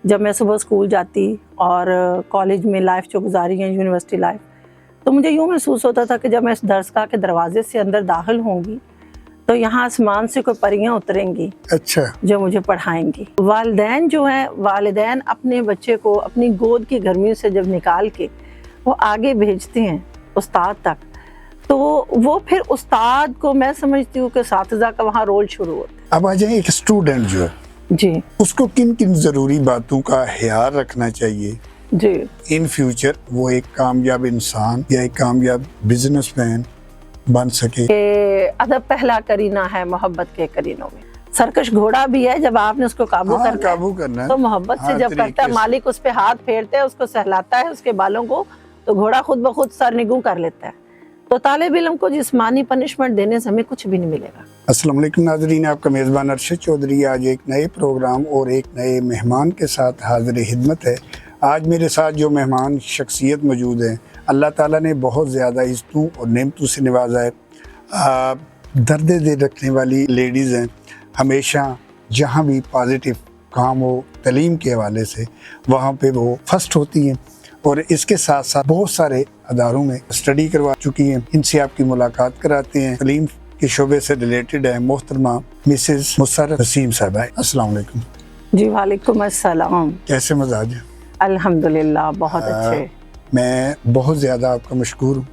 جب میں صبح اسکول جاتی اور کالج میں لائف جو گزاری ہے یونیورسٹی لائف، تو مجھے یوں محسوس ہوتا تھا کہ جب میں اس درسگاہ کے دروازے سے اندر داخل ہوں گی تو یہاں آسمان سے کوئی پریاں اتریں گی اچھا جو مجھے پڑھائیں گی۔ والدین جو ہیں، والدین اپنے بچے کو اپنی گود کی گرمی سے جب نکال کے وہ آگے بھیجتے ہیں استاد تک، تو وہ پھر استاد کو میں سمجھتی ہوں کہ اساتذہ کا وہاں رول شروع ہوتا ہے۔ اب آ جائیں ایک اسٹوڈنٹ جو ہے جی اس کو کن کن ضروری باتوں کا خیال رکھنا چاہیے جی ان فیوچر وہ ایک کامیاب انسان یا ایک کامیاب بزنس مین بن سکے؟ کہ ادب پہلا کرینہ ہے محبت کے کرینوں میں۔ سرکش گھوڑا بھی ہے، جب آپ نے اس کو قابو کرنا ہے تو محبت سے جب کرتا ہے، مالک اس پہ ہاتھ پھیرتا ہے، اس کو سہلاتا ہے اس کے بالوں کو، تو گھوڑا خود بخود سرنگوں کر لیتا ہے۔ تو طالب علم کو جسمانی پنشمنٹ دینے سے ہمیں کچھ بھی نہیں ملے گا۔ السلام علیکم ناظرین، آپ کا میزبان ارشد چودھری آج ایک نئے پروگرام اور ایک نئے مہمان کے ساتھ حاضر خدمت ہے۔ آج میرے ساتھ جو مہمان شخصیت موجود ہیں، اللہ تعالیٰ نے بہت زیادہ عزتوں اور نعمتوں سے نوازا ہے۔ درد دل رکھنے والی لیڈیز ہیں، ہمیشہ جہاں بھی پازیٹیو کام ہو تعلیم کے حوالے سے وہاں پہ وہ فرسٹ ہوتی ہیں، اور اس کے ساتھ ساتھ بہت سارے اداروں میں اسٹڈی کروا چکی ہیں۔ ان سے آپ کی ملاقات کراتے ہیں۔ تعلیم کے شعبے سے ریلیٹڈ ہے محترمہ مسز مسرت وسیم صاحبہ۔ السلام علیکم۔ جی وعلیکم السلام۔ کیسے مزاج ہیں؟ الحمدللہ بہت اچھے۔ میں بہت زیادہ آپ کا مشکور ہوں،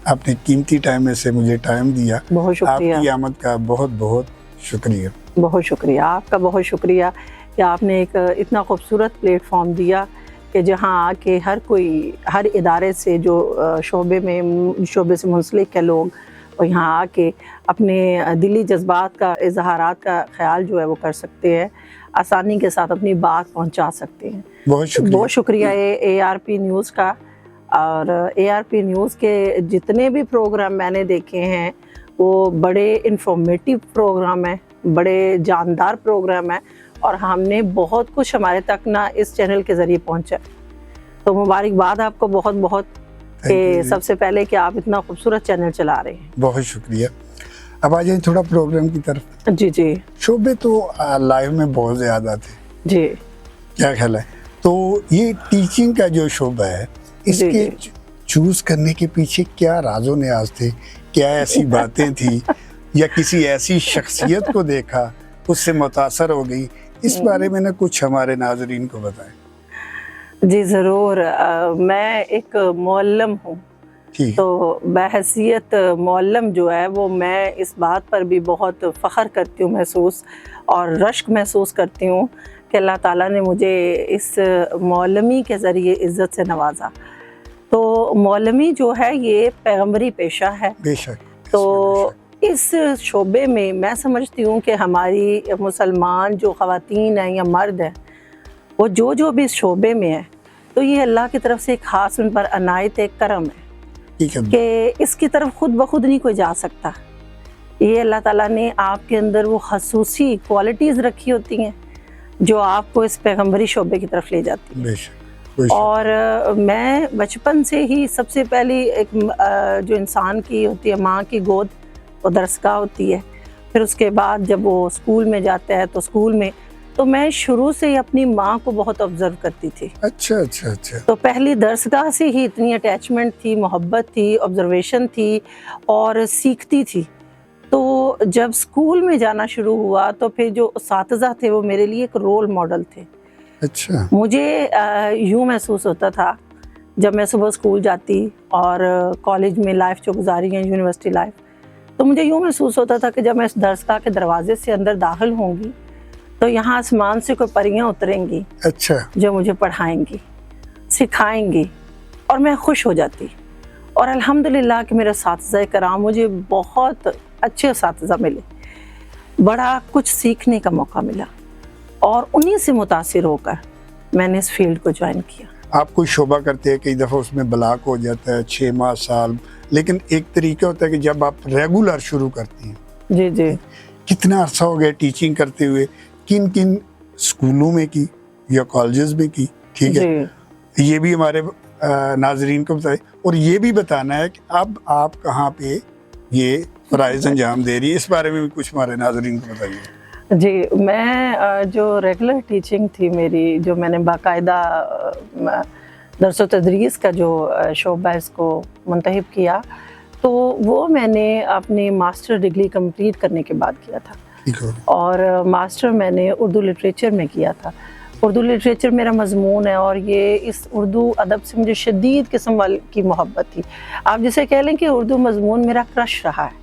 آپ نے قیمتی ٹائم میں سے مجھے ٹائم دیا۔ بہت شکریہ، آپ کی آمد کا بہت بہت شکریہ۔ بہت شکریہ آپ کا، بہت شکریہ کہ آپ نے ایک اتنا خوبصورت پلیٹ فارم دیا کہ جہاں آ کے ہر کوئی، ہر ادارے سے جو شعبے سے منسلک ہے لوگ، اور یہاں آ کے اپنے دلی جذبات کا، اظہارات کا خیال جو ہے وہ کر سکتے ہیں، آسانی کے ساتھ اپنی بات پہنچا سکتے ہیں۔ بہت شکریہ اے آر پی نیوز کا۔ اور اے آر پی نیوز کے جتنے بھی پروگرام میں نے دیکھے ہیں وہ بڑے انفارمیٹیو پروگرام ہیں، بڑے جاندار پروگرام ہیں، اور ہم نے بہت کچھ ہمارے تک نہ اس چینل کے ذریعے پہنچا۔ تو مبارکباد آپ کو بہت بہت کہ سب سے پہلے کہ آپ اتنا خوبصورت چینل چلا رہے ہیں۔ بہت شکریہ۔ اب آ جائیں تھوڑا پروگرام کی طرف۔ جی جی شعبے تو لائیو میں بہت زیادہ تھے، جی کیا خیال ہے؟ تو یہ ٹیچنگ کا جو شعبہ ہے، اس کے چوز کرنے کے پیچھے کیا راز و نیاز تھے؟ کیا ایسی باتیں تھی یا کسی ایسی شخصیت کو دیکھا اس سے متاثر ہو گئی؟ اس بارے میں نا کچھ ہمارے ناظرین کو بتائیں۔ جی ضرور۔ میں ایک معلم ہوں، تو بحیثیت معلم جو ہے وہ میں اس بات پر بھی بہت فخر کرتی ہوں محسوس، اور رشک محسوس کرتی ہوں کہ اللہ تعالیٰ نے مجھے اس معلمی کے ذریعے عزت سے نوازا۔ تو معلمی جو ہے یہ پیغمبری پیشہ ہے۔ بے شک۔ تو اس شعبے میں میں سمجھتی ہوں کہ ہماری مسلمان جو خواتین ہیں یا مرد ہیں، وہ جو بھی اس شعبے میں ہے، تو یہ اللہ کی طرف سے ایک خاص ان پر عنایت، ایک کرم ہے کہ اس کی طرف خود بخود نہیں کوئی جا سکتا۔ یہ اللہ تعالیٰ نے آپ کے اندر وہ خصوصی کوالٹیز رکھی ہوتی ہیں جو آپ کو اس پیغمبری شعبے کی طرف لے جاتی ہیں۔ اور میں بچپن سے ہی سب سے پہلی ایک جو انسان کی ہوتی ہے ماں کی گود، وہ درسگاہ ہوتی ہے۔ پھر اس کے بعد جب وہ اسکول میں جاتا ہے تو اسکول میں، تو میں شروع سے ہی اپنی ماں کو بہت آبزرو کرتی تھی۔ اچھا اچھا اچھا۔ تو پہلی درسگاہ سے ہی اتنی اٹیچمنٹ تھی، محبت تھی، آبزرویشن تھی، اور سیکھتی تھی۔ تو جب اسکول میں جانا شروع ہوا تو پھر جو اساتذہ تھے وہ میرے لیے ایک رول ماڈل تھے۔ اچھا۔ مجھے یوں محسوس ہوتا تھا جب میں صبح اسکول جاتی اور کالج میں لائف جو گزاری ہے یونیورسٹی لائف، تو مجھے یوں محسوس ہوتا تھا کہ جب میں اس درسگاہ کے دروازے سے اندر داخل ہوں گی تو یہاں آسمان سے کوئی پریاں اتریں گی اچھا جو مجھے پڑھائیں گی، سکھائیں گی، اور میں خوش ہو جاتی۔ اور الحمدللہ کہ میرے اساتذہ کرام، مجھے بہت اچھے اساتذہ ملے، بڑا کچھ سیکھنے کا موقع ملا، اور انہی سے متاثر ہو کر میں نے اس فیلڈ کو جوائن کیا۔ آپ کوئی شعبہ کرتے ہیں، کئی دفعہ اس میں بلاک ہو جاتا ہے 6 ماہ سال، لیکن ایک طریقہ ہوتا ہے کہ جب آپ ریگولر شروع کرتی ہیں۔ جی جی۔ کتنا عرصہ ہو گیا ٹیچنگ کرتے ہوئے؟ کن کن اسکولوں میں کی یا کالجز میں کی؟ ٹھیک ہے، یہ بھی ہمارے ناظرین کو بتائیں، اور یہ بھی بتانا ہے کہ اب آپ کہاں پہ یہ فرائض انجام دے رہی ہے، اس بارے میں بھی کچھ ہمارے ناظرین کو بتائیے۔ جی میں جو ریگولر ٹیچنگ تھی میری، جو میں نے باقاعدہ درس و تدریس کا جو شعبہ اس کو منتخب کیا، تو وہ میں نے اپنی ماسٹر ڈگری کمپلیٹ کرنے کے بعد کیا تھا، اور ماسٹر میں نے اردو لٹریچر میں کیا تھا۔ اردو لٹریچر میرا مضمون ہے، اور یہ اس اردو ادب سے مجھے شدید قسم کی محبت تھی۔ آپ جسے کہہ لیں کہ اردو مضمون میرا کرش رہا ہے،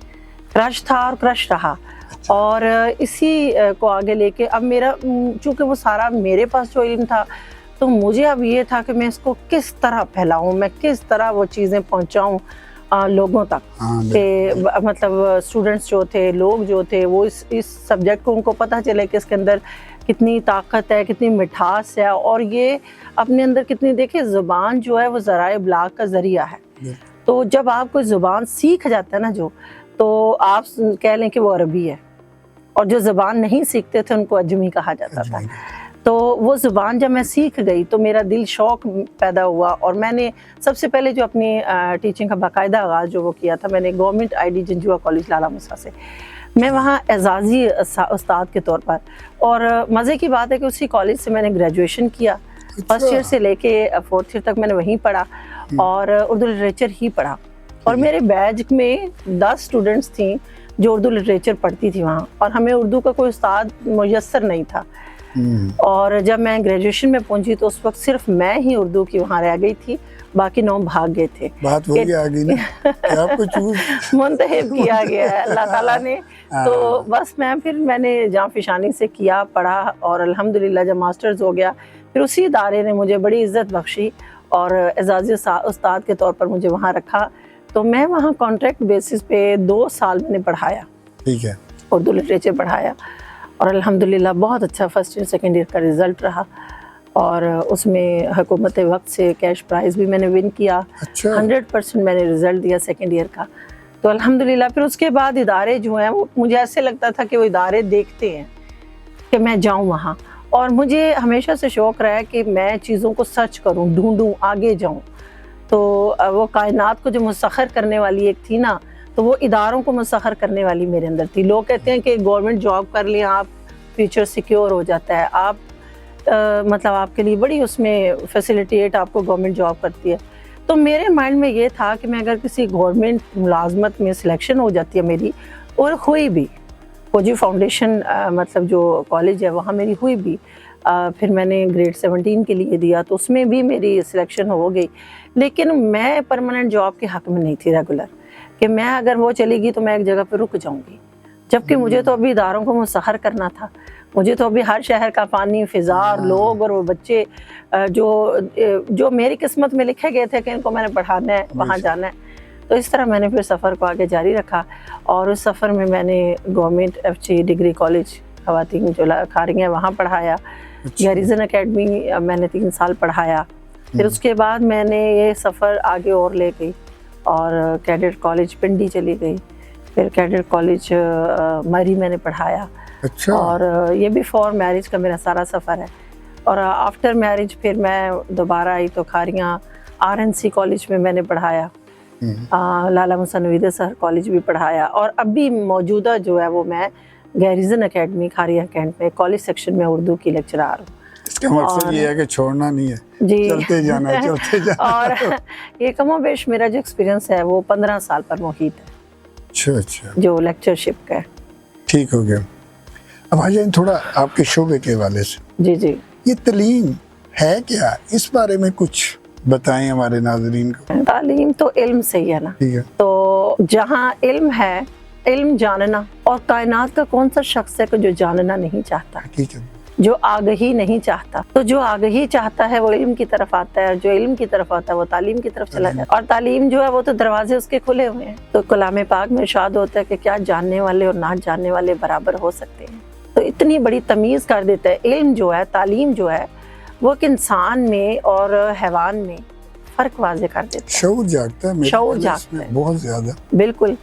کرش تھا اور کرش رہا، اور اسی کو آگے لے کے اب میرا چونکہ وہ سارا میرے پاس جو علم تھا، تو مجھے اب یہ تھا کہ میں اس کو کس طرح پھیلاؤں، میں کس طرح وہ چیزیں پہنچاؤں لوگوں تک، کہ مطلب اسٹوڈنٹس جو تھے، لوگ جو تھے، وہ اس سبجیکٹ کو ان کو پتہ چلے کہ اس کے اندر کتنی طاقت ہے، کتنی مٹھاس ہے، اور یہ اپنے اندر کتنی، دیکھیں زبان جو ہے وہ ذرائع ابلاغ کا ذریعہ ہے۔ تو جب آپ کوئی زبان سیکھ جاتا ہے نا جو، تو آپ کہہ لیں کہ وہ عربی ہے، اور جو زبان نہیں سیکھتے تھے ان کو اجمی کہا جاتا تھا۔ تو وہ زبان جب میں سیکھ گئی تو میرا دل شوق پیدا ہوا، اور میں نے سب سے پہلے جو اپنی ٹیچنگ کا باقاعدہ آغاز جو وہ کیا تھا، میں نے government I D Janjua college Lala Musa سے، میں وہاں اعزازی استاد کے طور پر، اور مزے کی بات ہے کہ اسی کالج سے میں نے گریجویشن کیا، فرسٹ ایئر سے لے کے فورتھ ایئر تک میں نے وہیں پڑھا، اور اردو لٹریچر ہی پڑھا، اور میرے بیچ میں 10 اسٹوڈنٹس تھیں جو اردو لٹریچر پڑھتی تھی وہاں، اور ہمیں اردو کا کوئی استاد میسر نہیں تھا۔ اور جب میں گریجویشن میں پہنچی تو اس وقت صرف میں ہی اردو کی وہاں رہ گئی تھی، باقی 9 بھاگ گئے تھے۔ بات وہی آ گئی نا کہ آپ کو چوز منتخب کیا گیا ہے اللہ تعالیٰ نے، تو بس میں نے جہاں فشانی سے کیا، پڑھا، اور الحمدللہ جب ماسٹرز ہو گیا، پھر اسی ادارے نے مجھے بڑی عزت بخشی اور اعزازی استاد کے طور پر مجھے وہاں رکھا، تو میں وہاں کانٹریکٹ بیسس پہ 2 سال میں نے پڑھایا، ٹھیک ہے، اردو لٹریچر پڑھایا، اور الحمدللہ بہت اچھا فرسٹ ایئر سیکنڈ ایئر کا رزلٹ رہا، اور اس میں حکومت وقت سے کیش پرائز بھی میں نے ون کیا، 100% میں نے رزلٹ دیا سیکنڈ ایئر کا۔ تو الحمدللہ پھر اس کے بعد ادارے جو ہیں وہ مجھے ایسے لگتا تھا کہ وہ ادارے دیکھتے ہیں کہ میں جاؤں وہاں، اور مجھے ہمیشہ سے شوق رہا ہے کہ میں چیزوں کو سرچ کروں، ڈھونڈوں، آگے جاؤں۔ تو وہ کائنات کو جو مسخر کرنے والی ایک تھی نا، تو وہ اداروں کو مسخر کرنے والی میرے اندر تھی۔ لوگ کہتے ہیں کہ گورنمنٹ جاب کر لیں آپ فیوچر سیکیور ہو جاتا ہے، آپ مطلب آپ کے لیے بڑی اس میں فیسیلیٹیٹ آپ کو گورنمنٹ جاب کرتی ہے۔ تو میرے مائنڈ میں یہ تھا کہ میں اگر کسی گورنمنٹ ملازمت میں سلیکشن ہو جاتی ہے میری، اور ہوئی بھی، فوجی فاؤنڈیشن مطلب جو کالج ہے وہاں میری ہوئی بھی، پھر میں نے گریڈ 17 کے لیے دیا تو اس میں بھی میری سلیکشن ہو گئی، لیکن میں پرماننٹ جاب کے حق میں نہیں تھی ریگولر، کہ میں اگر وہ چلے گی تو میں ایک جگہ پہ رک جاؤں گی، جبکہ مجھے تو ابھی اداروں کو مسخر کرنا تھا، مجھے تو ابھی ہر شہر کا پانی، فضا اور لوگ اور وہ بچے جو میری قسمت میں لکھے گئے تھے کہ ان کو میں نے پڑھانا ہے، وہاں جانا ہے۔ تو اس طرح میں نے پھر سفر کو آگے جاری رکھا، اور اس سفر میں میں نے گورنمنٹ FG ڈگری کالج خواتین جو کھاری ہیں وہاں پڑھایا، گیریزن اکیڈمی میں نے 3 سال پڑھایا، پھر اس کے بعد میں نے یہ سفر آگے اور لے گئی، اور کیڈٹ کالج پنڈی چلی گئی، پھر کیڈٹ کالج مری میں نے پڑھایا، اور یہ بھی فور میرج کا میرا سارا سفر ہے، اور آفٹر میرج پھر میں دوبارہ آئی تو کھاریاں RNC کالج میں نے پڑھایا، لالہ موسیٰ نویدہ سر کالج بھی پڑھایا، اور ابھی موجودہ جو ہے وہ میں گیریزن اکیڈمی کھاریاں کینٹ میں کالج سیکشن میں اردو کی لیکچرار ہوں۔ اس کا مقصد یہ ہے کہ چھوڑنا نہیں ہے، جی چلتے جانا ہے، چلتے جانا۔ اور یہ کم و بیش میرا جو ایکسپیرینس ہے وہ 15 سال پر محیط ہے، اچھا جو لیکچرشپ کا ہے۔ ٹھیک ہو گیا۔ اب آ جائیں تھوڑا آپ کے شعبے کے حوالے سے، جی یہ تعلیم ہے کیا، اس بارے میں کچھ بتائیں ہمارے ناظرین کو۔ تعلیم تو علم سے ہی ہے نا، ٹھیک ہے، تو جہاں علم ہے، علم جاننا، اور کائنات کا کون سا شخص ہے کہ جو جاننا نہیں چاہتا، ٹھیک ہے، جو آگہی نہیں چاہتا، تو جو آگہی چاہتا ہے وہ علم کی طرف آتا ہے، اور جو علم کی طرف آتا ہے وہ تعلیم کی طرف چلا جاتا ہے، اور تعلیم جو ہے وہ تو دروازے اس کے کھلے ہوئے ہیں۔ تو کلام پاک میں ارشاد ہوتا ہے کہ کیا جاننے والے اور نہ جاننے والے برابر ہو سکتے ہیں، تو اتنی بڑی تمیز کر دیتا ہے علم جو ہے، تعلیم جو ہے، وہ کہ انسان میں اور حیوان میں فرق واضح کر دیتا ہے، شعور جاگتا ہے، شعور جاگتا ہے بہت زیادہ، بالکل،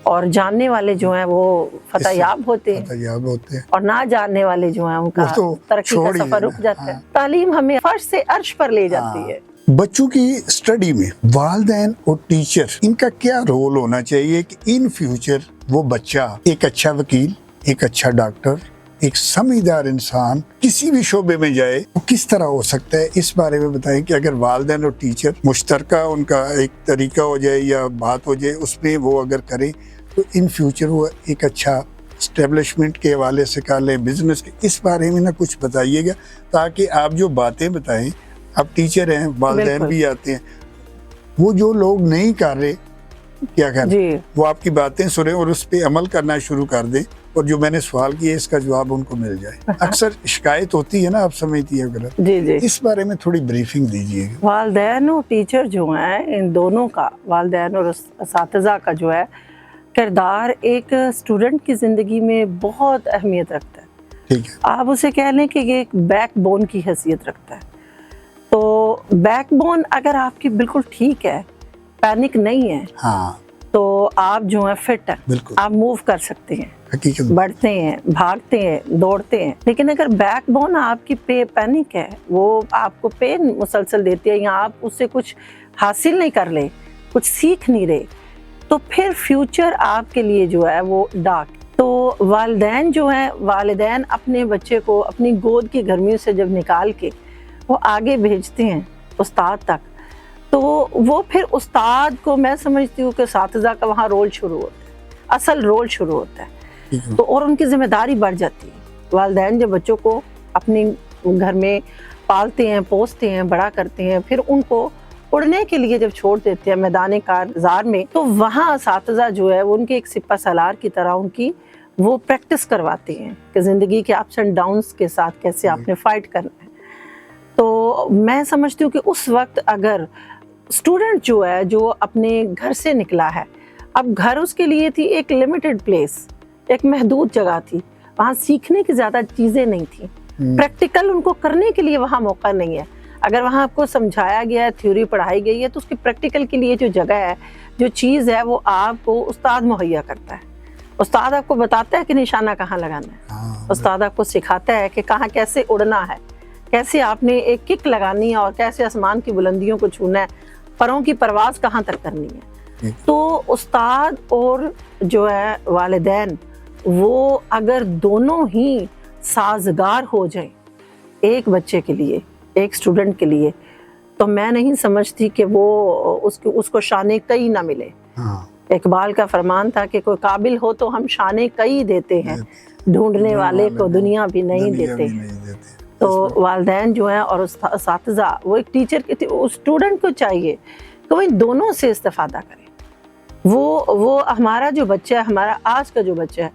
اور جاننے والے جو ہیں وہ فتح یاب ہوتے ہیں، تیاب ہوتے ہیں، اور نہ جاننے والے جو ہیں ان کا وہ تو ترقی کا سفر رک جاتا ہے۔ تعلیم ہمیں فرش سے عرش پر لے جاتی ہے۔ بچوں کی اسٹڈی میں والدین اور ٹیچر ان کا کیا رول ہونا چاہیے کہ ان فیوچر وہ بچہ ایک اچھا وکیل، ایک اچھا ڈاکٹر، ایک سمجھدار انسان کسی بھی شعبے میں جائے وہ کس طرح ہو سکتا ہے، اس بارے میں بتائیں کہ اگر والدین اور ٹیچر مشترکہ ان کا ایک طریقہ ہو جائے یا بات ہو جائے، اس میں وہ اگر کریں تو ان فیوچر وہ ایک اچھا اسٹیبلشمنٹ کے حوالے سے کر لیں، بزنس کے، اس بارے میں کچھ بتائیے گا تاکہ آپ جو باتیں بتائیں، آپ ٹیچر ہیں، والدین بھی آتے ہیں، وہ جو لوگ نہیں کر رہے کیا کریں وہ آپ کی باتیں سنیں اور اس پہ عمل کرنا شروع کر دیں، اور جو میں نے سوال کیا اس کا جواب ان کو مل جائے۔ اکثر شکایت ہوتی ہے نا، آپ سمجھتی ہیں غلط، اس بارے میں تھوڑی بریفنگ دیجیے گا۔ والدین اور ٹیچر جو ہیں، ان دونوں کا، والدین اور اساتذہ کا جو ہے کردار ایک اسٹوڈنٹ کی زندگی میں بہت اہمیت رکھتا ہے۔ ٹھیک ہے، آپ اسے کہہ لیں کہ یہ ایک بیک بون کی حیثیت رکھتا ہے۔ تو بیک بون اگر آپ کی بالکل ٹھیک ہے، پینک نہیں ہے، ہاں تو آپ جو ہیں فٹ ہیں، بالکل آپ موو کر سکتے ہیں، حقیقت، بڑھتے ہیں، بھاگتے ہیں، دوڑتے ہیں۔ لیکن اگر بیک بون آپ کی پینک ہے، وہ آپ کو پین مسلسل دیتی ہے یا آپ اس سے کچھ حاصل نہیں کر لے، کچھ سیکھ نہیں رہے، تو پھر فیوچر آپ کے لیے جو ہے وہ ڈارک۔ تو والدین جو ہیں، والدین اپنے بچے کو اپنی گود کی گرمیوں سے جب نکال کے وہ آگے بھیجتے ہیں استاد تک، تو وہ پھر استاد کو میں سمجھتی ہوں کہ اساتذہ کا وہاں رول شروع ہوتا ہے، اصل رول شروع ہوتا ہے، تو اور ان کی ذمہ داری بڑھ جاتی ہے۔ والدین جب بچوں کو اپنے گھر میں پالتے ہیں، پوستے ہیں، بڑا کرتے ہیں، پھر ان کو اڑنے کے لیے جب چھوڑ دیتے ہیں میدان کارزار میں، تو وہاں اساتذہ جو ہے وہ ان کے ایک سپہ سالار کی طرح ان کی وہ پریکٹس کرواتے ہیں کہ زندگی کے اپس اینڈ ڈاؤنس کے ساتھ کیسے آپ نے فائٹ کرنا ہے۔ تو میں سمجھتی ہوں کہ اس وقت اگر اسٹوڈنٹ جو ہے، جو اپنے گھر سے نکلا ہے، اب گھر اس کے لیے تھی ایک لمیٹڈ پلیس، ایک محدود جگہ تھی، وہاں سیکھنے کی زیادہ چیزیں نہیں تھیں، پریکٹیکل ان کو کرنے کے لیے وہاں موقع نہیں ہے۔ اگر وہاں آپ کو سمجھایا گیا ہے، تھیوری پڑھائی گئی ہے، تو اس کی پریکٹیکل کے لیے جو جگہ ہے، جو چیز ہے، وہ آپ کو استاد مہیا کرتا ہے۔ استاد آپ کو بتاتا ہے کہ نشانہ کہاں لگانا ہے، استاد آپ کو سکھاتا ہے کہ کہاں کیسے اڑنا ہے، کیسے آپ نے ایک کک لگانی ہے اور کیسے آسمان کی بلندیوں کو چھونا ہے، پروں کی پرواز کہاں تک کرنی ہے۔ تو استاد اور جو ہے والدین، وہ اگر دونوں ہی سازگار ہو جائیں ایک بچے کے لیے، ایک اسٹوڈنٹ کے لیے، تو میں نہیں سمجھتی کہ وہ اس کو شان کئی نہ ملے۔ اقبال کا فرمان تھا کہ کوئی قابل ہو تو ہم شان کئی دیتے ہیں، ڈھونڈنے والے کو دنیا بھی نہیں دیتے۔ تو والدین جو ہیں اور اساتذہ، وہ ایک ٹیچر کی اسٹوڈنٹ کو چاہیے کہ وہ ان دونوں سے استفادہ کرے۔ وہ ہمارا جو بچہ ہے، ہمارا آج کا جو بچہ ہے،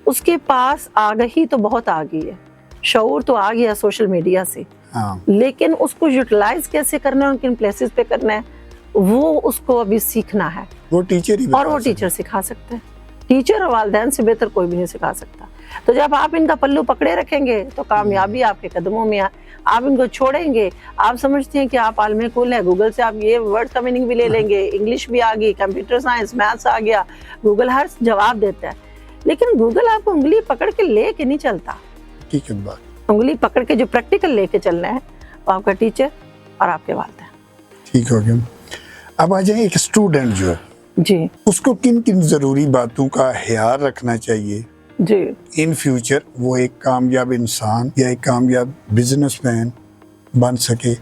اس کے پاس آگہی تو بہت آ گئی ہے، شعور تو آ گیا سوشل میڈیا سے، لیکن اس کو یوٹیلائز کیسے کرنا ہے، ان کن پلیسز پہ کرنا ہے، وہ اس کو ابھی سیکھنا ہے، وہ ٹیچر ہی اور وہ ٹیچر سکھا سکتے ہیں۔ ٹیچر اور والدین سے بہتر کوئی بھی نہیں سکھا سکتا۔ تو جب آپ ان کا پلو پکڑے رکھیں گے تو کامیابی آپ کے قدموں میں ہے۔ آپ ان کو چھوڑیں گے، آپ سمجھتے ہیں کہ آپ عالم کل ہے، گوگل سے آپ یہ ورڈ کا میننگ بھی لے لیں گے، انگلش بھی آ گئی، کمپیوٹر سائنس، میتھس آ گیا، گوگل ہر جواب دیتا ہے، لیکن گوگل آپ کو انگلی پکڑ کے لے کے نہیں چلتا۔ انگلی پکڑ کے جو پریکٹیکل لے کے چلنا ہے، وہ آپ کا ٹیچر اور آپ کے والدین۔ ٹھیک ہو گیا۔ اب آ جائیں ایک اسٹوڈنٹ جو ہے جی، اس کو کن کن ضروری باتوں کا خیال رکھنا چاہیے جی، ان فیوچر وہ ایک کامیاب انسان یا ایک کامیاب بزنس مین بن سکے؟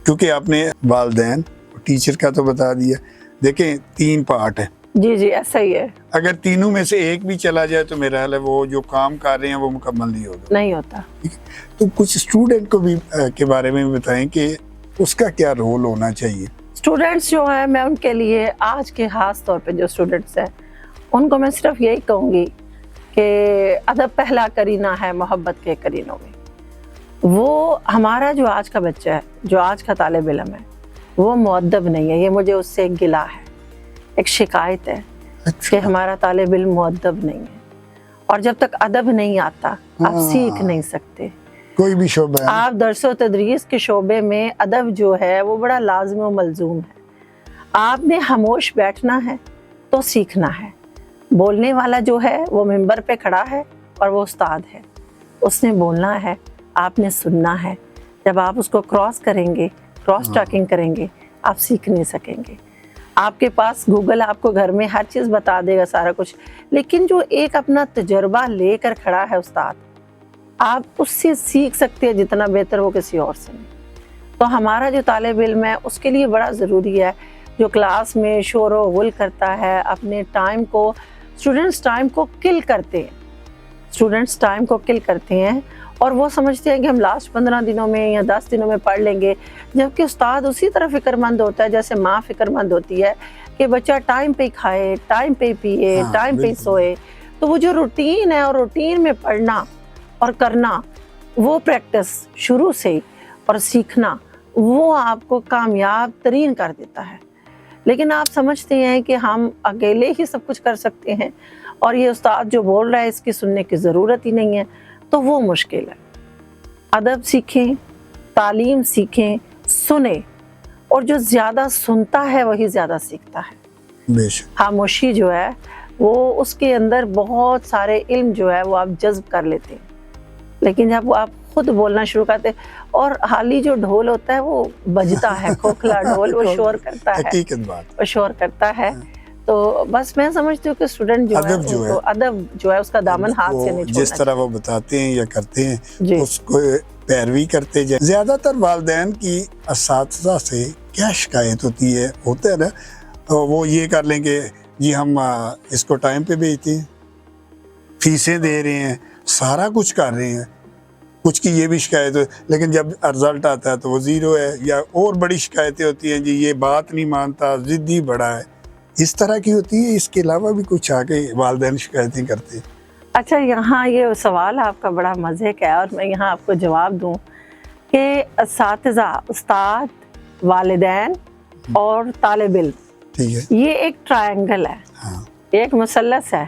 کیونکہ آپ نے والدین ٹیچر کا تو بتا دیا، دیکھیں 3 پارٹ ہیں۔ جی جی، ایسا ہی ہے، اگر تینوں میں سے ایک بھی چلا جائے تو میرا خیال ہے وہ جو کام کر رہے ہیں وہ مکمل نہیں ہوگا، نہیں ہوتا۔ تو کچھ اسٹوڈنٹ کو بھی کے بارے میں بتائیں کہ اس کا کیا رول ہونا چاہیے۔ اسٹوڈنٹس جو ہیں، میں ان کے لیے آج کے خاص طور پہ جو اسٹوڈنٹس ہیں، ان کو میں صرف یہی کہوں گی کہ ادب پہلا کرینہ ہے محبت کے کرینوں میں۔ وہ ہمارا جو آج کا بچہ ہے، جو آج کا طالب علم ہے، وہ مؤدب نہیں ہے۔ یہ مجھے اس سے ایک گلہ ہے، ایک شکایت ہے کہ ہمارا طالب علم مؤدب نہیں ہے، اور جب تک ادب نہیں آتا آپ سیکھ نہیں سکتے۔ کوئی بھی شعبہ ہے، آپ درس و تدریس کے شعبے میں ادب جو ہے وہ بڑا لازم و ملزوم ہے۔ آپ نے خاموش بیٹھنا ہے تو سیکھنا ہے۔ بولنے والا جو ہے وہ ممبر پہ کھڑا ہے اور وہ استاد ہے، اس نے بولنا ہے، آپ نے سننا ہے۔ جب آپ اس کو کراس کریں گے، کراس ٹاکنگ کریں گے، آپ سیکھ نہیں سکیں گے۔ آپ کے پاس گوگل آپ کو گھر میں ہر چیز بتا دے گا، سارا کچھ، لیکن جو ایک اپنا تجربہ لے کر کھڑا ہے استاد، آپ اس سے سیکھ سکتے ہیں جتنا بہتر وہ کسی اور سے نہیں. تو ہمارا جو طالب علم ہے اس کے لیے بڑا ضروری ہے جو کلاس میں شور و غل کرتا ہے, اپنے ٹائم کو, اسٹوڈنٹس ٹائم کو کل کرتے ہیں اور وہ سمجھتے ہیں کہ ہم لاسٹ 15 دنوں میں یا 10 دنوں میں پڑھ لیں گے, جبکہ استاد اسی طرح فکر مند ہوتا ہے جیسے ماں فکر مند ہوتی ہے کہ بچہ ٹائم پہ کھائے, ٹائم پہ پیے, ٹائم پہ سوئے. تو وہ جو روٹین ہے اور روٹین میں پڑھنا اور کرنا, وہ پریکٹس شروع سے اور سیکھنا, وہ آپ کو کامیاب ترین کر دیتا ہے. لیکن آپ سمجھتے ہیں کہ ہم اکیلے ہی سب کچھ کر سکتے ہیں اور یہ استاد جو بول رہا ہے اس کی سننے کی ضرورت ہی نہیں ہے, تو وہ مشکل ہے. ادب سیکھیں, تعلیم سیکھیں, سنیں, اور جو زیادہ سنتا ہے وہی زیادہ سیکھتا ہے. خاموشی جو ہے وہ اس کے اندر بہت سارے علم جو ہے وہ آپ جذب کر لیتے ہیں, لیکن جب آپ خود بولنا شروع کرتے اور حالی جو ڈھول ہوتا ہے وہ بجتا ہے, کھوکھلا ڈھول, وہ شور کرتا ہے, وہ شور کرتا ہے. تو بس میں سمجھتی ہوں کہ اسٹوڈنٹ جو ہے ادب جو ہے اس کا دامن ہاتھ سے نہیں چھوڑنا, جس طرح وہ بتاتے ہیں یا کرتے ہیں اس کو پیروی کرتے جائیں. زیادہ تر والدین کی اساتذہ سے کیا شکایت ہوتی ہے, ہوتا ہے نا وہ یہ کر لیں گے جی ہم اس کو ٹائم پہ بھیجتے ہیں, فیسیں دے رہے ہیں, سارا کچھ کر رہے ہیں, کچھ کی یہ بھی شکایت ہے, لیکن جب رزلٹ آتا ہے تو وہ زیرو ہے. یا اور بڑی شکایتیں ہوتی ہیں جی یہ بات نہیں مانتا, ضدی بڑا ہے, اس طرح کی ہوتی ہے. اس کے علاوہ بھی کچھ آگے والدین شکایتیں کرتے ہیں. اچھا, یہاں یہ سوال آپ کا بڑا مزے کا ہے اور میں یہاں آپ کو جواب دوں کہ اساتذہ, استاد, والدین اور طالب علم, ٹھیک ہے, یہ ایک ٹرائنگل ہے, ایک مثلث ہے.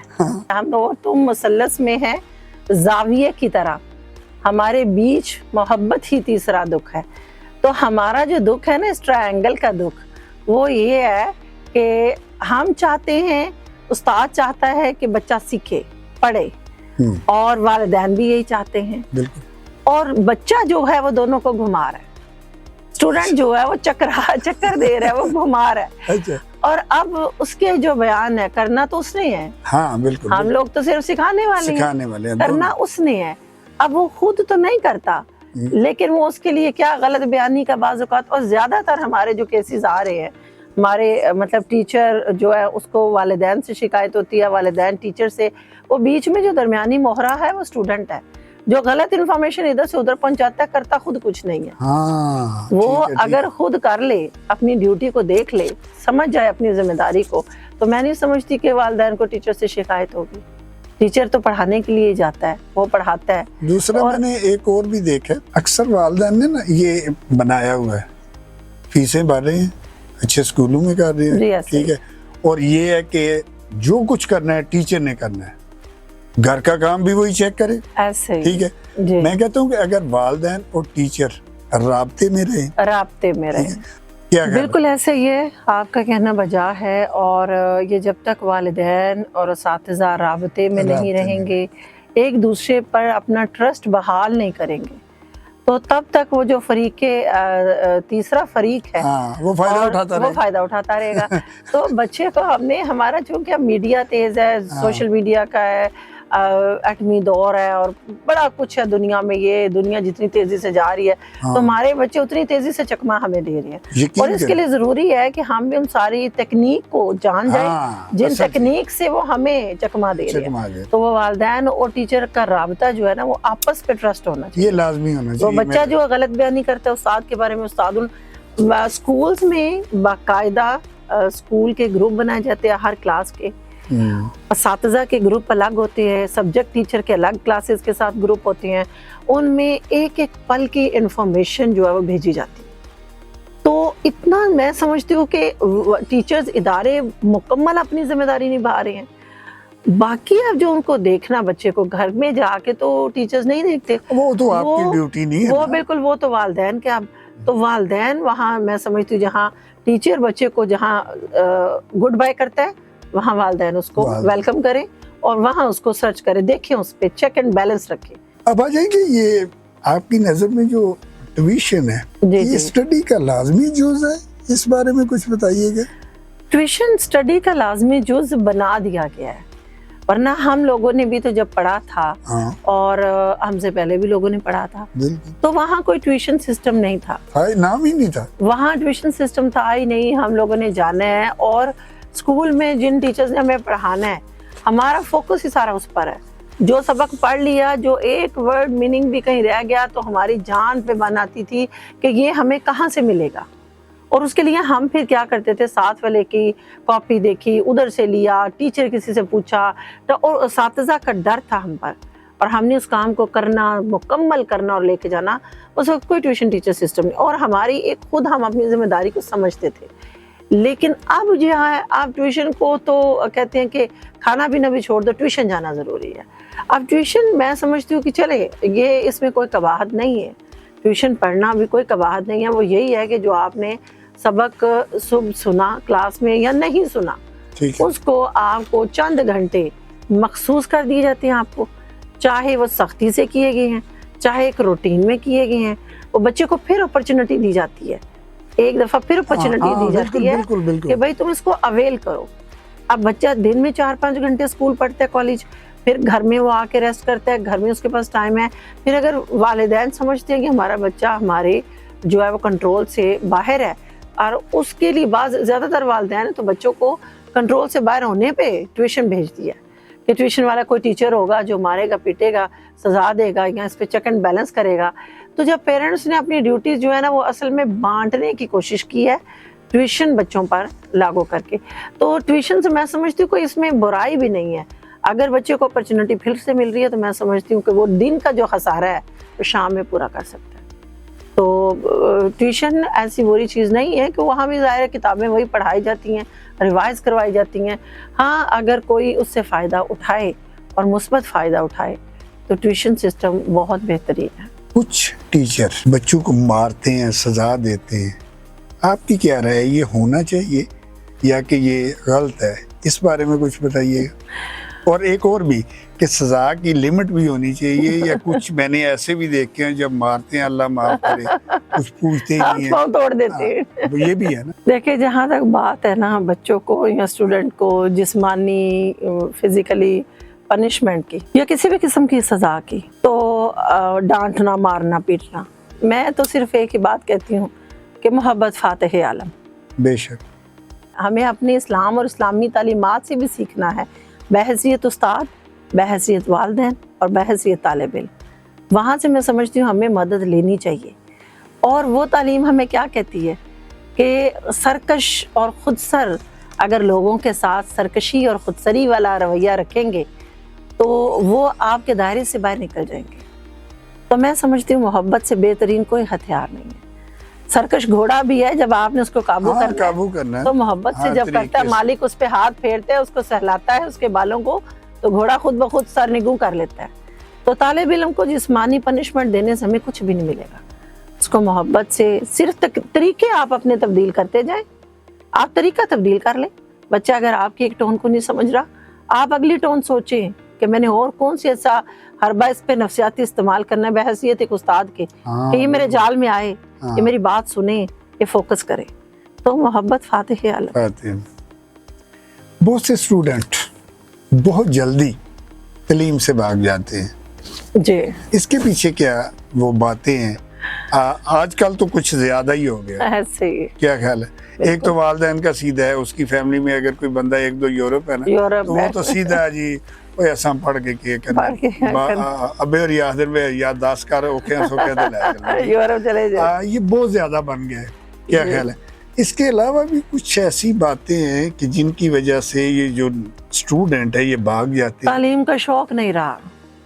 ہم اور تم مثلث میں ہیں زاویے کی طرح, ہمارے بیچ محبت ہی تیسرا دکھ ہے. تو ہمارا جو دکھ ہے نا اس ٹرائنگل کا دکھ, وہ یہ ہے کہ ہم چاہتے ہیں, استاد چاہتا ہے کہ بچہ سیکھے, پڑھے, اور والدین بھی یہی چاہتے ہیں. اور بچہ جو ہے وہ دونوں کو گھما رہا ہے, اسٹوڈنٹ جو ہے وہ چکر دے رہا ہے, وہ گھما رہا ہے. اور اب اس کے جو بیان ہے کرنا تو اس نے ہے, ہاں بالکل, ہم لوگ تو صرف سکھانے والے ہیں, کرنا اس نے ہے. اب وہ خود تو نہیں کرتا, لیکن وہ اس کے لیے کیا غلط بیانی کا بعض اوقات. اور زیادہ تر ہمارے جو کیسز آ رہے ہیں, ہمارے مطلب ٹیچر جو ہے اس کو والدین سے شکایت ہوتی ہے, والدین ٹیچر سے, وہ بیچ میں جو درمیانی موہرا ہے وہ اسٹوڈنٹ ہے جو غلط انفارمیشن ادھر سے ادھر پہنچاتا ہے, کرتا خود کچھ نہیں ہے. وہ اگر خود کر لے, اپنی ڈیوٹی کو دیکھ لے, سمجھ جائے اپنی ذمہ داری کو, تو میں نہیں سمجھتی کہ والدین کو ٹیچر سے شکایت ہوگی. ٹیچر تو پڑھانے کے لیے جاتا ہے, وہ پڑھاتا ہے. دوسرا میں نے ایک اور بھی دیکھا, اکثر والدین نے نا یہ بنایا ہوا ہے, فیسیں بھر رہے ہیں, اچھے اسکولوں میں کر رہے ہیں, ٹھیک ہے, اور یہ ہے کہ جو کچھ کرنا ہے ٹیچر نے کرنا ہے, گھر کا کام بھی وہی چیک کرے, ایسے ٹھیک ہے. میں کہتا ہوں کہ اگر والدین اور ٹیچر رابطے میں رہیں, بالکل ایسے ہی ہے, آپ کا کہنا بجا ہے. اور یہ جب تک والدین اور اساتذہ رابطے میں نہیں رہیں گے, ایک دوسرے پر اپنا ٹرسٹ بحال نہیں کریں گے, تو تب تک وہ جو تیسرا فریق ہے وہ فائدہ اٹھاتا رہے گا. تو بچے کو ہم نے, ہمارا چونکہ میڈیا تیز ہے, سوشل میڈیا کا ہے, ایٹمی دور ہے, اور بڑا کچھ ہے دنیا میں, یہ دنیا جتنی تیزی سے جا رہی ہے تو ہمارے بچے اتنی تیزی سے چکما ہمیں دے رہے ہیں. اور اس کے لیے ضروری ہے کہ ہم بھی ان ساری تکنیک کو جان جائیں جن تکنیک سے وہ ہمیں چکما دے رہے ہیں. تو وہ والدین اور ٹیچر کا رابطہ جو ہے نا, وہ آپس پہ ٹرسٹ ہونا چاہیے, یہ لازمی ہونا چاہیے. تو بچہ جو غلط بیانی کرتا ہے استاد کے بارے میں, استاد اسکولز میں باقاعدہ اسکول کے گروپ بنائے جاتے ہیں, ہر کلاس کے اساتذہ کے گروپ الگ ہوتے ہیں, سبجیکٹ ٹیچر کے الگ کلاسز کے ساتھ گروپ ہوتے ہیں, ان میں ایک ایک پل کی انفارمیشن جو ہے وہ بھیجی جاتی ہے. تو اتنا میں سمجھتی ہوں کہ ٹیچرز ادارے مکمل اپنی ذمہ داری نبھا رہے ہیں. باقی اب جو ان کو دیکھنا بچے کو گھر میں جا کے تو ٹیچرز نہیں دیکھتے, وہ تو آپ کی ڈیوٹی نہیں ہے, وہ بالکل, وہ تو والدین کے. اب تو والدین وہاں میں سمجھتی ہوں جہاں ٹیچر بچے کو جہاں گڈ بائی کرتا ہے, وہاں والدین اس کو ویلکم کریں اور وہاں اس کو سرچ کریں, دیکھیں, اس پہ چیک اینڈ بیلنس رکھیں. اب آ جائیں گے, یہ آپ کی نظر میں جو ٹیوشن ہے, یہ اسٹڈی کا لازمی جز ہے, اس بارے میں کچھ بتائیے گا. ٹیوشن اسٹڈی کا لازمی جز بنا دیا گیا ہے. ورنہ ہم لوگوں نے بھی تو جب پڑھا تھا ہاں اور ہم سے پہلے بھی لوگوں نے پڑھا تھا بالکل، تو وہاں کوئی ٹیوشن سسٹم نہیں تھا، نام ہی نہیں تھا. وہاں ٹیوشن سسٹم تھا ہی نہیں. ہم لوگوں نے جانا ہے اور اسکول میں جن ٹیچرز نے ہمیں پڑھانا ہے ہمارا فوکس ہی سارا اس پر ہے. جو سبق پڑھ لیا، جو ایک ورڈ میننگ بھی کہیں رہ گیا تو ہماری جان پہ بن آتی تھی کہ یہ ہمیں کہاں سے ملے گا. اور اس کے لیے ہم پھر کیا کرتے تھے، ساتھ والے کی کاپی دیکھی، ادھر سے لیا، ٹیچر کسی سے پوچھا، تو اور اساتذہ کا ڈر تھا ہم پر، اور ہم نے اس کام کو کرنا، مکمل کرنا اور لے کے جانا. اس وقت کوئی ٹیوشن ٹیچر سسٹم نہیں، اور ہماری ایک خود ہم اپنی ذمہ داری کو سمجھتے تھے. لیکن اب جو ہے آپ ٹیوشن کو تو کہتے ہیں کہ کھانا پینا بھی چھوڑ دو، ٹیوشن جانا ضروری ہے. اب ٹیوشن میں سمجھتی ہوں کہ چلے یہ اس میں کوئی قباحت نہیں ہے، ٹیوشن پڑھنا بھی کوئی قباحت نہیں ہے. وہ یہی ہے کہ جو آپ نے سبق صبح سنا کلاس میں یا نہیں سنا، ٹھیک ہے. اس کو آپ کو چند گھنٹے مخصوص کر دیے جاتے ہیں آپ کو، چاہے وہ سختی سے کیے گئے ہیں، چاہے ایک روٹین میں کیے گئے ہیں. وہ بچے کو پھر اپرچونٹی دی جاتی ہے، ایک دفعہ پھر اپرچونٹی دی جاتی ہے بالکل بالکل کہ بھائی تم اس کو اویل کرو. اب بچہ دن میں 4-5 گھنٹے اسکول پڑھتا ہے، کالج، پھر گھر میں وہ آ کے ریسٹ کرتا ہے، گھر میں اس کے پاس ٹائم ہے. پھر اگر والدین سمجھتے ہیں کہ ہمارا بچہ ہمارے جو ہے وہ کنٹرول سے باہر ہے، اور اس کے لیے بعض زیادہ تر والدین تو بچوں کو کنٹرول سے باہر ہونے پہ ٹیوشن بھیج دیا کہ ٹیوشن والا کوئی ٹیچر ہوگا جو مارے گا، پیٹے گا، سزا دے گا، یا اس پہ چیک اینڈ بیلنس کرے گا. تو جب پیرنٹس نے اپنی ڈیوٹیز جو ہے نا وہ اصل میں بانٹنے کی کوشش کی ہے ٹیوشن بچوں پر لاگو کر کے. تو ٹیوشن سے میں سمجھتی ہوں کوئی اس میں برائی بھی نہیں ہے. اگر بچے کو اپرچونٹی پھر سے مل رہی ہے تو میں سمجھتی ہوں کہ وہ دن کا جو خسارہ ہے وہ شام میں پورا کر سکتا ہے. تو ٹیوشن ایسی بری چیز نہیں ہے کہ وہاں بھی ظاہر کتابیں وہی پڑھائی جاتی ہیں، ریوائز کروائی جاتی ہیں. ہاں اگر کوئی اس سے فائدہ اٹھائے اور مثبت فائدہ اٹھائے تو ٹیوشن سسٹم بہت بہترین ہے. کچھ ٹیچر بچوں کو مارتے ہیں، سزا دیتے ہیں، آپ کی کیا رائے ہے؟ یہ ہونا چاہیے یا کہ یہ غلط ہے؟ اس بارے میں کچھ بتائیے. اور ایک اور بھی کہ سزا کی لمٹ بھی ہونی چاہیے، یا کچھ میں نے ایسے بھی دیکھے ہیں جب مارتے ہیں اللہ معاف کرے کچھ پوچھتے ہی نہیں پاؤں توڑ دیتے ہیں. ہیں. یہ بھی ہے نا. دیکھیں جہاں تک بات ہے نا بچوں کو یا اسٹوڈنٹ کو جسمانی فزیکلی پنشمنٹ کی یا کسی بھی قسم کی سزا کی، تو ڈانٹنا، مارنا، پیٹنا، میں تو صرف ایک ہی بات کہتی ہوں کہ محبت فاتح عالم. بے شک ہمیں اپنے اسلام اور اسلامی تعلیمات سے بھی سیکھنا ہے، بحیثیت استاد، بحیثیت والدین اور بحیثیت طالب علم. وہاں سے میں سمجھتی ہوں ہمیں مدد لینی چاہیے. اور وہ تعلیم ہمیں کیا کہتی ہے کہ سرکش اور خود سر اگر لوگوں کے ساتھ سرکشی اور خودسری والا رویہ رکھیں گے تو وہ آپ کے دائرے سے باہر نکل جائیں گے. تو میں سمجھتی ہوں محبت سے بہترین کوئی ہتھیار نہیں ہے. سرکش گھوڑا بھی ہے، جب آپ نے اس کو قابو کرنا ہے تو محبت سے جب کرتا ہے، مالک اس پہ ہاتھ پھیرتا ہے، اس کو سہلاتا ہے اس کے بالوں کو، تو گھوڑا خود بخود سر نگوں کر لیتا ہے. تو طالب علم کو جسمانی پنشمنٹ دینے سے ہمیں کچھ بھی نہیں ملے گا. اس کو محبت سے صرف طریقے آپ اپنے تبدیل کرتے جائیں. آپ طریقہ تبدیل کر لیں. بچہ اگر آپ کی ایک ٹون کو نہیں سمجھ رہا، آپ اگلی ٹون سوچیں کہ میں نے اور کون سی ایسا حربہ اس پہ نفسیاتی استعمال کرنا ہے بحیثیت ایک استاد کے کہ یہ میرے جال میں آئے، یہ میری بات سنیں، یہ فوکس کرے. تو محبت فاتح عالم. بہت سے اسٹوڈنٹ بہت جلدی تعلیم سے بھاگ جاتے ہیں جی. اس کے پیچھے کیا وہ باتیں ہیں؟ آج کل تو کچھ زیادہ ہی ہو گیا. ایسے کیا خیال ہے؟ ایک تو والدین کا سیدھا ہے، اس کی فیملی میں اگر کوئی بندہ 1-2 یورپ ہے نا تو وہ تو سیدھا ہے جی وہ ایسا پڑھ کے کیا کرنا ابے اور یادر میں یا 10 کار اوکے سو کہتے یورپ چلے جائے. یہ بہت زیادہ بن گیا ہے. کیا خیال ہے؟ اس کے علاوہ بھی کچھ ایسی باتیں ہیں کہ جن کی وجہ سے یہ جو اسٹوڈنٹ ہے یہ بھاگ جاتے ہیں. تعلیم کا شوق نہیں رہا،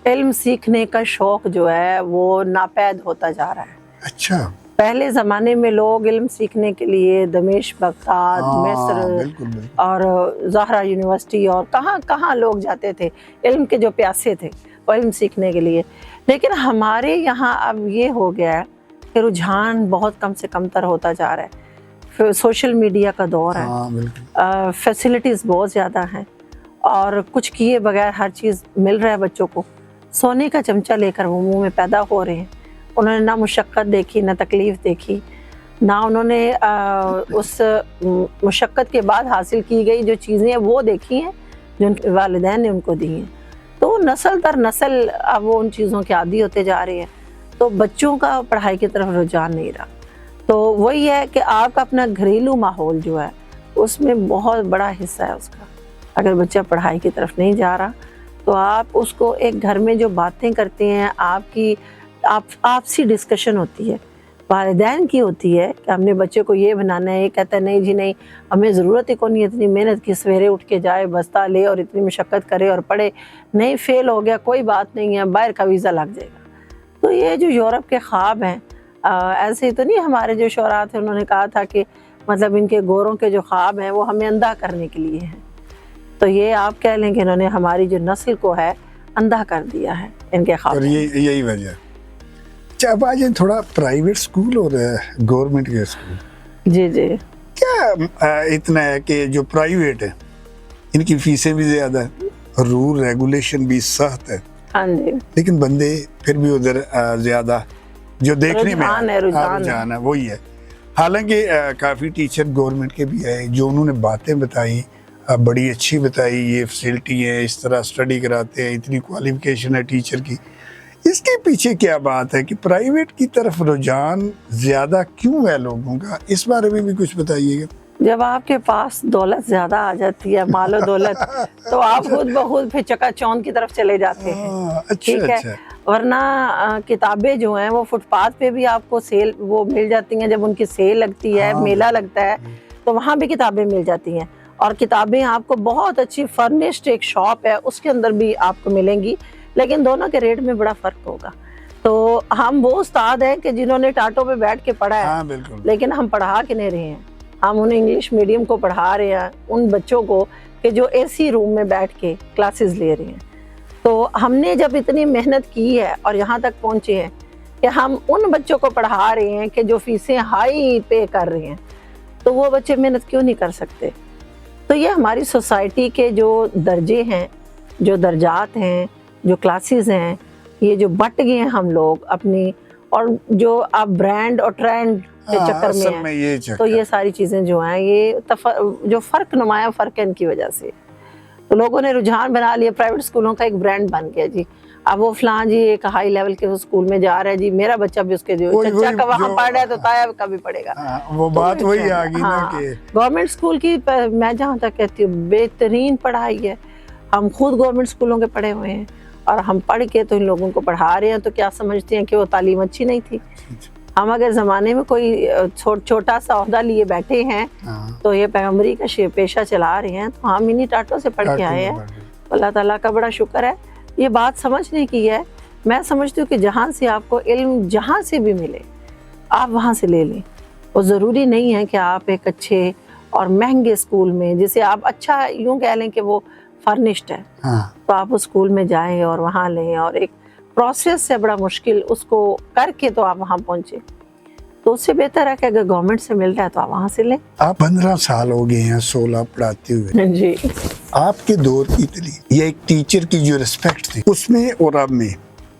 علم سیکھنے کا شوق جو ہے وہ ناپید ہوتا جا رہا ہے. اچھا. پہلے زمانے میں لوگ علم سیکھنے کے لیے دمشق، بغداد، مصر اور زہرا یونیورسٹی اور کہاں کہاں لوگ جاتے تھے، علم کے جو پیاسے تھے وہ علم سیکھنے کے لیے. لیکن ہمارے یہاں اب یہ ہو گیا ہے کہ رجحان بہت کم سے کم تر ہوتا جا رہا ہے. سوشل میڈیا کا دور ہے، فیسلٹیز بہت زیادہ ہیں اور کچھ کیے بغیر ہر چیز مل رہا ہے بچوں کو. سونے کا چمچہ لے کر وہ منہ میں پیدا ہو رہے ہیں. انہوں نے نہ مشقت دیکھی، نہ تکلیف دیکھی، نہ انہوں نے اس مشقت کے بعد حاصل کی گئی جو چیزیں وہ دیکھی ہیں جو ان کے والدین نے ان کو دی ہیں. تو نسل در نسل اب وہ ان چیزوں کے عادی ہوتے جا رہے ہیں, تو بچوں کا پڑھائی کی طرف رجحان نہیں رہا. تو وہی ہے کہ آپ کا اپنا گھریلو ماحول جو ہے اس میں بہت بڑا حصہ ہے اس کا. اگر بچہ پڑھائی کی طرف نہیں جا رہا تو آپ اس کو ایک گھر میں جو باتیں کرتے ہیں, آپ کی آپسی ڈسکشن ہوتی ہے, والدین کی ہوتی ہے کہ ہم نے بچے کو یہ بنانا ہے, یہ کہتا ہے نہیں جی نہیں, ہمیں ضرورت ہی کو نہیں اتنی محنت کی, سویرے اٹھ کے جائے بستہ لے اور اتنی مشقت کرے اور پڑھے, نہیں فیل ہو گیا کوئی بات نہیں ہے, باہر کا ویزا لگ جائے گا. تو یہ جو یورپ کے خواب ہیں, ایسے ہی تو نہیں ہمارے جو شعراء تھے انہوں نے کہا تھا کہ مطلب ان کے گوروں کے جو خواب ہیں وہ ہمیں اندھا کرنے کے لیے ہیں. تو یہ آپ کہہ لیں کہ انہوں نے ہماری جو نسل کو ہے اندھا کر دیا ہے ان کے خواب. اور یہی وجہ. اچھا اب آج تھوڑا پرائیویٹ اسکول اور گورنمنٹ کے اسکول, جی جی, کیا اتنا ہے کہ جو پرائیویٹ ہے ان کی فیسیں بھی زیادہ ہیں, رول ریگولیشن بھی سخت ہے, ہاں جی, لیکن بندے پھر بھی ادھر زیادہ جو دیکھنے میں رجحان ہے وہی ہے. حالانکہ کافی ٹیچر گورنمنٹ کے بھی آئے جو انہوں نے باتیں بتائی بڑی اچھی بتائی, یہ فیسلٹی ہے, اس طرح اسٹڈی کراتے ہیں, اتنی کوالیفیکیشن ہے ٹیچر کی. اس کے پیچھے کیا بات ہے کہ پرائیویٹ کی طرف رجحان زیادہ کیوں ہے لوگوں کا, اس بارے میں بھی کچھ بتائیے گا. جب آپ کے پاس دولت زیادہ آ جاتی ہے, مال و دولت, تو آپ خود بخود پھر چکا چوند کی طرف چلے جاتے ہیں. ٹھیک ہے, ورنہ کتابیں جو ہیں وہ فٹ پاتھ پہ بھی آپ کو سیل وہ مل جاتی ہیں, جب ان کی سیل لگتی ہے, میلہ لگتا ہے, تو وہاں بھی کتابیں مل جاتی ہیں. اور کتابیں آپ کو بہت اچھی فرنشڈ ایک شاپ ہے اس کے اندر بھی آپ کو ملیں گی, لیکن دونوں کے ریٹ میں بڑا فرق ہوگا. تو ہم وہ استاد ہیں کہ جنہوں نے ٹاٹوں پہ بیٹھ کے پڑھا ہے, لیکن ہم پڑھا کے نہیں رہے ہیں. ہم انہیں انگلش میڈیم کو پڑھا رہے ہیں, ان بچوں کو کہ جو اے سی روم میں بیٹھ کے کلاسز لے رہے ہیں. تو ہم نے جب اتنی محنت کی ہے اور یہاں تک پہنچے ہیں کہ ہم ان بچوں کو پڑھا رہے ہیں کہ جو فیسیں ہائی پے کر رہے ہیں, تو وہ بچے محنت کیوں نہیں کر سکتے؟ تو یہ ہماری سوسائٹی کے جو درجے ہیں, جو درجات ہیں, جو کلاسز ہیں, یہ جو بٹ گئے ہیں ہم لوگ اپنی, اور جو اب برانڈ اور ٹرینڈ کے چکر میں ہیں, تو یہ ساری چیزیں جو ہیں یہ جو فرق نمایاں فرق ہے ان کی وجہ سے. تو لوگوں نے رجحان بنا لیا, پرائیویٹ اسکولوں کا ایک برانڈ بن گیا جی. اب وہ فلاں جی ایک ہائی لیول کے اسکول میں جا رہا ہے جی, میرا بچہ بھی اس کے جو چچا کا وہاں پڑھ رہا ہے تو تایا کا بھی پڑھے گا. وہ بات وہی آ گئی نا کہ گورنمنٹ اسکول کی میں جہاں تک کہتی ہوں بہترین پڑھائی ہے. ہم خود گورنمنٹ اسکولوں کے پڑھے ہوئے ہیں, اور ہم پڑھ کے تو ان لوگوں کو پڑھا رہے ہیں, تو کیا سمجھتے ہیں کہ وہ تعلیم اچھی نہیں تھی؟ ہم اگر زمانے میں کوئی چھوٹا سا عہدہ لیے بیٹھے ہیں تو یہ پیغمبری کا پیشہ چلا رہے ہیں, تو ہم انہی ٹاٹوں سے پڑھ کے آئے ہیں. اللہ تعالیٰ کا بڑا شکر ہے. یہ بات سمجھنے کی ہے. میں سمجھتی ہوں کہ جہاں سے آپ کو علم جہاں سے بھی ملے آپ وہاں سے لے لیں. وہ ضروری نہیں ہے کہ آپ ایک اچھے اور مہنگے اسکول میں, جسے آپ اچھا یوں کہہ لیں کہ وہ فرنشڈ ہے, تو آپ اس اسکول میں جائیں اور وہاں لیں, اور ایک پروسیس سے بڑا مشکل اس کو کر کے تو آپ وہاں پہنچے. تو اس سے بہتر ہے کہ اگر گورنمنٹ سے مل رہا ہے تو آپ وہاں سے لیں. آپ 15 سال ہو گئے ہیں 16 پڑھاتے ہوئے جی. آپ کے دور کی تعلیم یا ایک ٹیچر کی جو ریسپیکٹ تھی اس میں اور اب میں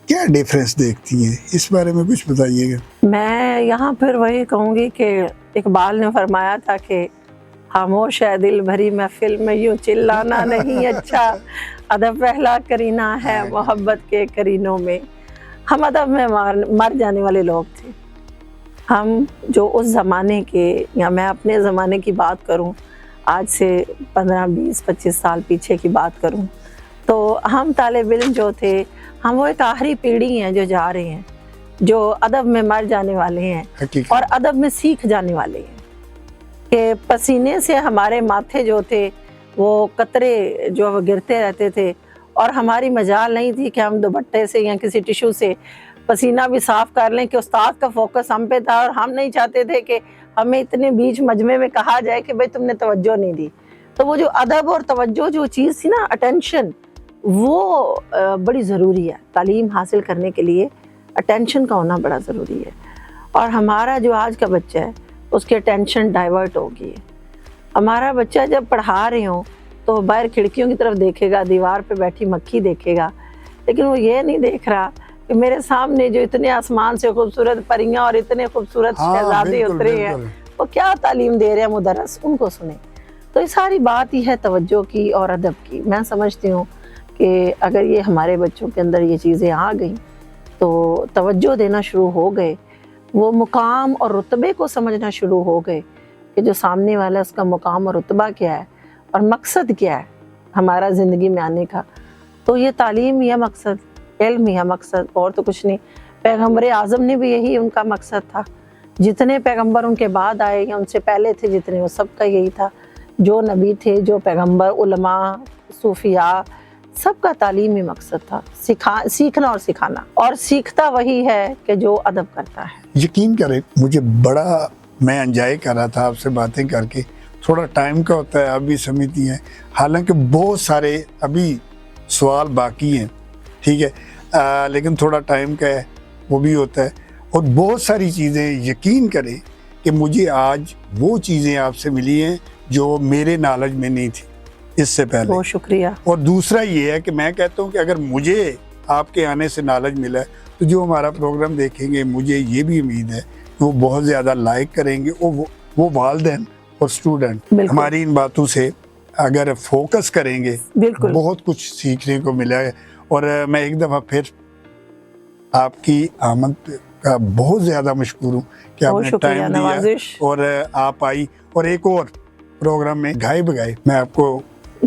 کیا ڈیفرنس دیکھتی ہیں, اس بارے میں کچھ بتائیے گا. میں یہاں پھر وہی کہوں گی کہ اقبال نے فرمایا تھا کہ خاموش ہے دل بھری محفل میں یوں چلانا نہیں اچھا, ادب پہلا کرینہ ہے محبت کے کرینوں میں. ہم ادب میں مر جانے والے لوگ تھے. ہم جو اس زمانے کے, یا میں اپنے زمانے کی بات کروں, آج سے 15, 20, 25 سال پیچھے کی بات کروں, تو ہم طالب علم جو تھے, ہم وہ ایک آخری پیڑھی ہیں جو جا رہے ہیں, جو ادب میں مر جانے والے ہیں اور ادب میں سیکھ جانے والے ہیں. کہ پسینے سے ہمارے ماتھے جو تھے وہ قطرے جو گرتے رہتے تھے, اور ہماری مجال نہیں تھی کہ ہم دوپٹے سے یا کسی ٹیشو سے پسینہ بھی صاف کر لیں, کہ استاد کا فوکس ہم پہ تھا, اور ہم نہیں چاہتے تھے کہ ہمیں اتنے بیچ مجمع میں کہا جائے کہ بھائی تم نے توجہ نہیں دی. تو وہ جو ادب اور توجہ جو چیز تھی نا, اٹینشن, وہ بڑی ضروری ہے. تعلیم حاصل کرنے کے لیے اٹینشن کا ہونا بڑا ضروری ہے. اور ہمارا جو آج کا بچہ ہے اس کی اٹینشن ڈائیورٹ ہوگی. ہمارا بچہ جب پڑھا رہے ہوں تو باہر کھڑکیوں کی طرف دیکھے گا, دیوار پہ بیٹھی مکھی دیکھے گا, لیکن وہ یہ نہیں دیکھ رہا کہ میرے سامنے جو اتنے آسمان سے خوبصورت پریاں اور اتنے خوبصورت شہزادے اترے ہیں, وہ کیا تعلیم دے رہے ہیں مدرس, ان کو سنیں. تو یہ ساری بات ہی ہے توجہ کی اور ادب کی. میں سمجھتی ہوں کہ اگر یہ ہمارے بچوں کے اندر یہ چیزیں آ گئیں تو توجہ دینا شروع ہو گئے, وہ مقام اور رتبے کو سمجھنا شروع ہو گئے کہ جو سامنے والا اس کا مقام اور رتبہ کیا ہے اور مقصد کیا ہے ہمارا زندگی میں آنے کا, تو یہ تعلیم ہی ہے مقصد, علم ہی ہے مقصد, اور تو کچھ نہیں. پیغمبر اعظم نے بھی یہی ان کا مقصد تھا. جتنے پیغمبر ان کے بعد آئے یا ان سے پہلے تھے جتنے, وہ سب کا یہی تھا. جو نبی تھے, جو پیغمبر, علماء, صوفیاء, سب کا تعلیمی مقصد تھا سیکھنا اور سکھانا, اور سیکھتا وہی ہے کہ جو ادب کرتا ہے. یقین کریں مجھے بڑا, میں انجوائے کر رہا تھا آپ سے باتیں کر کے. تھوڑا ٹائم کا ہوتا ہے, آپ بھی سمجھتی ہیں, حالانکہ بہت سارے ابھی سوال باقی ہیں, ٹھیک ہے, لیکن تھوڑا ٹائم کا ہے وہ بھی ہوتا ہے. اور بہت ساری چیزیں یقین کریں کہ مجھے آج وہ چیزیں آپ سے ملی ہیں جو میرے نالج میں نہیں تھی اس سے پہلے. بہت شکریہ. اور دوسرا یہ ہے کہ میں کہتا ہوں کہ اگر مجھے آپ کے آنے سے نالج ملا ہے تو جو ہمارا پروگرام دیکھیں گے, مجھے یہ بھی امید ہے کہ وہ بہت زیادہ لائک کریں گے. وہ والدین اور اسٹوڈنٹ ہماری ان باتوں سے اگر فوکس کریں گے, بالکل بہت کچھ سیکھنے کو ملا ہے. اور میں ایک دفعہ پھر آپ کی آمد کا بہت زیادہ مشکور ہوں کہ آپ نے ٹائم دیا اور آپ آئی. اور ایک اور پروگرام میں گائے بگائے میں آپ کو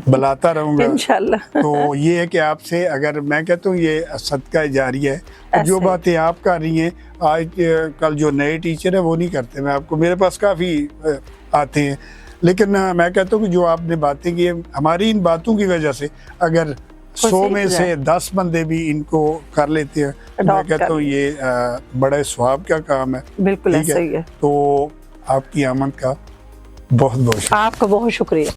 بلاتا رہوں گا انشاءاللہ. تو یہ ہے کہ آپ سے, اگر میں کہتا ہوں یہ صدقہ جاریہ ہے, جو باتیں آپ کر رہی ہیں آج کل جو نئے ٹیچر ہیں وہ نہیں کرتے. میں آپ کو, میرے پاس کافی آتے ہیں, لیکن میں کہتا ہوں کہ جو آپ نے باتیں کی ہماری ان باتوں کی وجہ سے اگر 100 میں سے 10 بندے بھی ان کو کر لیتے ہیں, میں کہتا ہوں یہ بڑے ثواب کا کام ہے. بالکل ایسا ہی ہے. تو آپ کی آمد کا بہت بہت شکریہ. آپ کا بہت شکریہ.